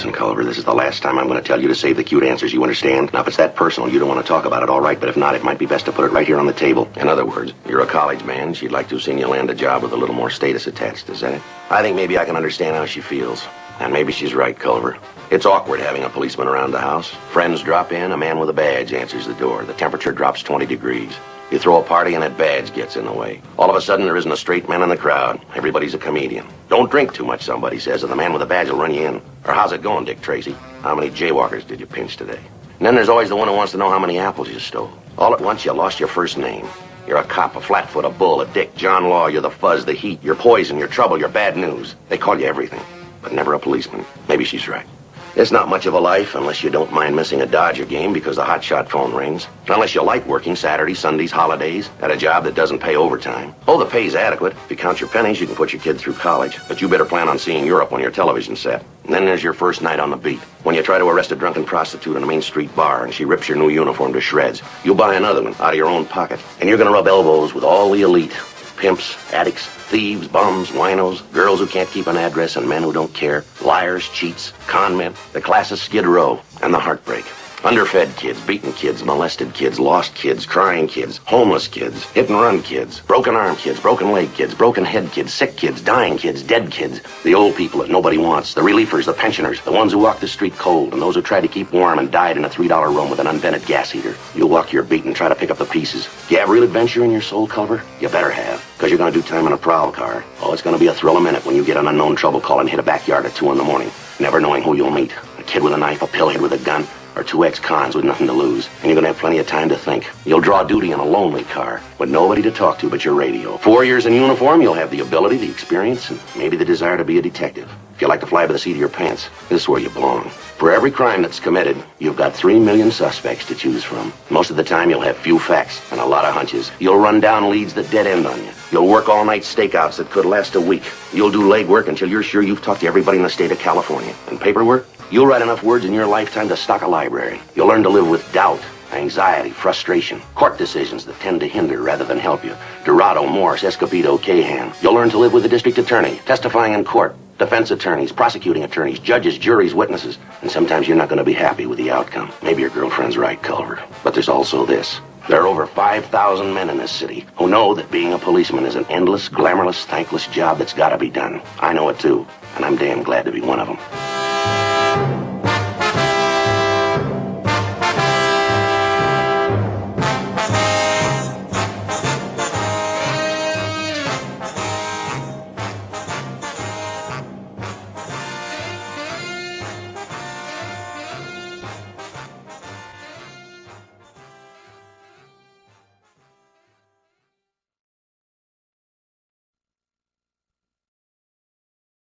Listen, Culver, this is the last time I'm going to tell you to save the cute answers, you understand? Now, if it's that personal, you don't want to talk about it, all right, but if not, it might be best to put it right here on the table. In other words, you're a college man. She'd like to have seen you land a job with a little more status attached, is that it? I think maybe I can understand how she feels. And maybe she's right, Culver. It's awkward having a policeman around the house. Friends drop in, a man with a badge answers the door. The temperature drops 20 degrees. You throw a party and that badge gets in the way. All of a sudden, there isn't a straight man in the crowd. Everybody's a comedian. Don't drink too much, somebody says, or the man with the badge will run you in. Or how's it going, Dick Tracy? How many jaywalkers did you pinch today? And then there's always the one who wants to know how many apples you stole. All at once, you lost your first name. You're a cop, a flatfoot, a bull, a dick, John Law. You're the fuzz, the heat. You're poison, you're trouble, you're bad news. They call you everything, but never a policeman. Maybe she's right. It's not much of a life unless you don't mind missing a Dodger game because the hotshot phone rings. Unless you like working Saturdays, Sundays, holidays at a job that doesn't pay overtime. Oh, the pay's adequate. If you count your pennies, you can put your kid through college. But you better plan on seeing Europe on your television set. And then there's your first night on the beat. When you try to arrest a drunken prostitute in a Main Street bar and she rips your new uniform to shreds, you'll buy another one out of your own pocket. And you're going to rub elbows with all the elite. Pimps, addicts, thieves, bums, winos, girls who can't keep an address and men who don't care, liars, cheats, con men, the class of Skid Row, and the heartbreak. Underfed kids, beaten kids, molested kids, lost kids, crying kids, homeless kids, hit-and-run kids, broken arm kids, broken leg kids, broken head kids, sick kids, dying kids, dead kids, the old people that nobody wants, the reliefers, the pensioners, the ones who walk the street cold, and those who tried to keep warm and died in a $3 room with an unvented gas heater. You'll walk your beat and try to pick up the pieces. Do you have real adventure in your soul, Culver? You better have, because you're going to do time in a prowl car. Oh, it's going to be a thrill a minute when you get an unknown trouble call and hit a backyard at 2 in the morning, never knowing who you'll meet. A kid with a knife, a pillhead with a gun, or 2 ex-cons with nothing to lose. And you're going to have plenty of time to think. You'll draw duty in a lonely car with nobody to talk to but your radio. 4 years in uniform, you'll have the ability, the experience, and maybe the desire to be a detective. If you like to fly by the seat of your pants, this is where you belong. For every crime that's committed, you've got 3 million suspects to choose from. Most of the time, you'll have few facts and a lot of hunches. You'll run down leads that dead end on you. You'll work all-night stakeouts that could last a week. You'll do legwork until you're sure you've talked to everybody in the state of California. And paperwork? You'll write enough words in your lifetime to stock a library. You'll learn to live with doubt, anxiety, frustration, court decisions that tend to hinder rather than help you. Dorado, Morse, Escobedo, Cahan. You'll learn to live with the district attorney, testifying in court, defense attorneys, prosecuting attorneys, judges, juries, witnesses. And sometimes you're not going to be happy with the outcome. Maybe your girlfriend's right, Culver. But there's also this. There are over 5,000 men in this city who know that being a policeman is an endless, glamorous, thankless job that's got to be done. I know it too, and I'm damn glad to be one of them.